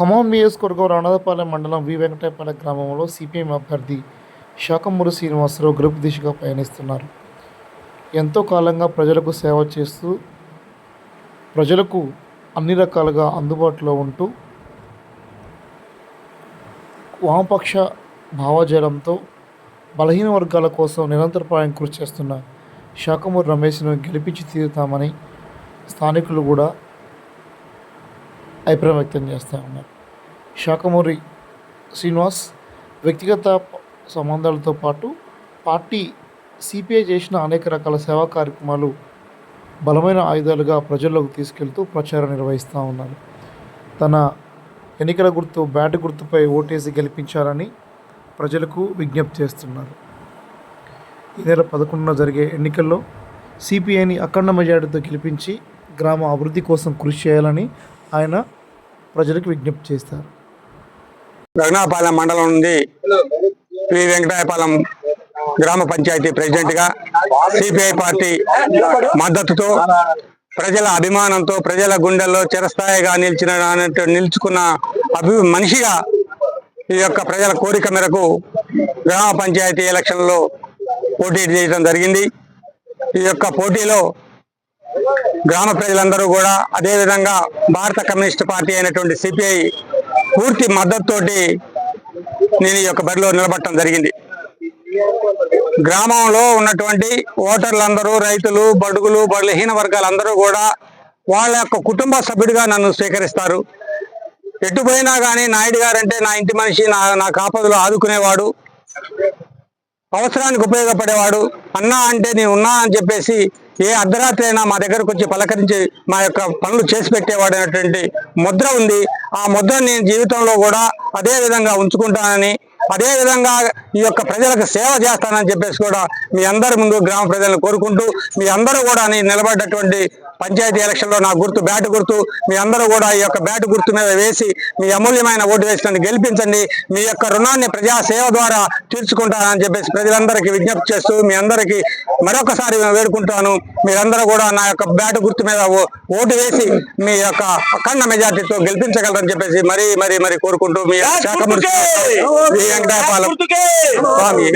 ఖమ్మం నియోజకవర్గం రాణాదపాలెం మండలం వి వెంకటాయపాలెం గ్రామంలో సిపిఎం అభ్యర్థి శాఖమూరి శ్రీనివాసరావు గెలుపు దిశగా పయనిస్తున్నారు. ఎంతో కాలంగా ప్రజలకు సేవ చేస్తూ ప్రజలకు అన్ని రకాలుగా అందుబాటులో ఉంటూ వామపక్ష భావజాలంతో బలహీన వర్గాల కోసం నిరంతరపాయం కృషి చేస్తున్న శాఖమూరి రమేష్ను గెలిపించి తీరుతామని స్థానికులు కూడా అభిప్రాయం వ్యక్తం చేస్తూ ఉన్నారు. శాఖమూరి శ్రీనివాస్ వ్యక్తిగత సంబంధాలతో పాటు పార్టీ సిపిఐ చేసిన అనేక రకాల సేవా కార్యక్రమాలు బలమైన ఆయుధాలుగా ప్రజల్లోకి తీసుకెళ్తూ ప్రచారం నిర్వహిస్తూ ఉన్నారు. తన ఎన్నికల గుర్తు బ్యాట్ గుర్తుపై ఓటేసి గెలిపించాలని ప్రజలకు విజ్ఞప్తి చేస్తున్నారు. ఈ నెల 11న జరిగే ఎన్నికల్లో సిపిఐని అఖండ మెజార్టీతో గెలిపించి గ్రామ అభివృద్ధి కోసం కృషి చేయాలని ఆయన ప్రజలకు విజ్ఞప్తి చేస్తారు. రఘునాథపాలెం మండలం నుండి వి వెంకటాయపాలెం గ్రామ పంచాయతీ ప్రెసిడెంట్గా సిపిఐ పార్టీ మద్దతుతో ప్రజల అభిమానంతో ప్రజల గుండెల్లో చిరస్థాయిగా నిలుచుకున్న మనిషిగా ఈ యొక్క ప్రజల కోరిక మేరకు గ్రామ పంచాయతీ ఎలక్షన్లో పోటీ చేయడం జరిగింది. ఈ యొక్క పోటీలో గ్రామ ప్రజలందరూ కూడా అదేవిధంగా భారత కమ్యూనిస్ట్ పార్టీ అయినటువంటి సిపిఐ పూర్తి మద్దతుతోటి నేను ఈ యొక్క బరిలో నిలబడటం జరిగింది. గ్రామంలో ఉన్నటువంటి ఓటర్లందరూ, రైతులు, బడుగులు, బలహీన వర్గాలందరూ కూడా వాళ్ళ యొక్క కుటుంబ సభ్యుడిగా నన్ను స్వీకరిస్తారు. ఎటుపోయినా కానీ నాయుడు గారంటే నా ఇంటి మనిషి, నా కాపదలో ఆదుకునేవాడు, అవసరానికి ఉపయోగపడేవాడు, అన్నా అంటే నేను ఉన్నా అని చెప్పేసి ఏ అర్ధరాత్రి అయినా మా దగ్గరకు వచ్చి పలకరించి మా యొక్క పనులు చేసి పెట్టేవాడు అనేటువంటి ముద్ర ఉంది. ఆ ముద్ర నేను జీవితంలో కూడా అదే విధంగా ఉంచుకుంటానని, అదే విధంగా ఈ యొక్క ప్రజలకు సేవ చేస్తానని చెప్పేసి కూడా మీ అందరి ముందు గ్రామ ప్రజలను కోరుకుంటూ, మీ అందరూ కూడా నేను నిలబడ్డటువంటి పంచాయతీ ఎలక్షన్లో నా గుర్తు బ్యాట్ గుర్తు, మీ అందరూ కూడా ఈ యొక్క బ్యాట్ గుర్తు మీద వేసి మీ అమూల్యమైన ఓటు వేసి నన్ను గెలిపించండి. మీ యొక్క రుణాన్ని ప్రజా సేవ ద్వారా తీర్చుకుంటానని చెప్పేసి ప్రజలందరికీ విజ్ఞప్తి చేస్తూ మీ అందరికీ మరొకసారి వేడుకుంటాను. మీరందరూ కూడా నా యొక్క బ్యాట్ గుర్తు మీద ఓటు వేసి మీ యొక్క అఖండ మెజార్టీతో గెలిపించగలరని చెప్పేసి మరీ కోరుకుంటూ మీ శాఖమూరి వెంకటాయపాలెం స్వామి.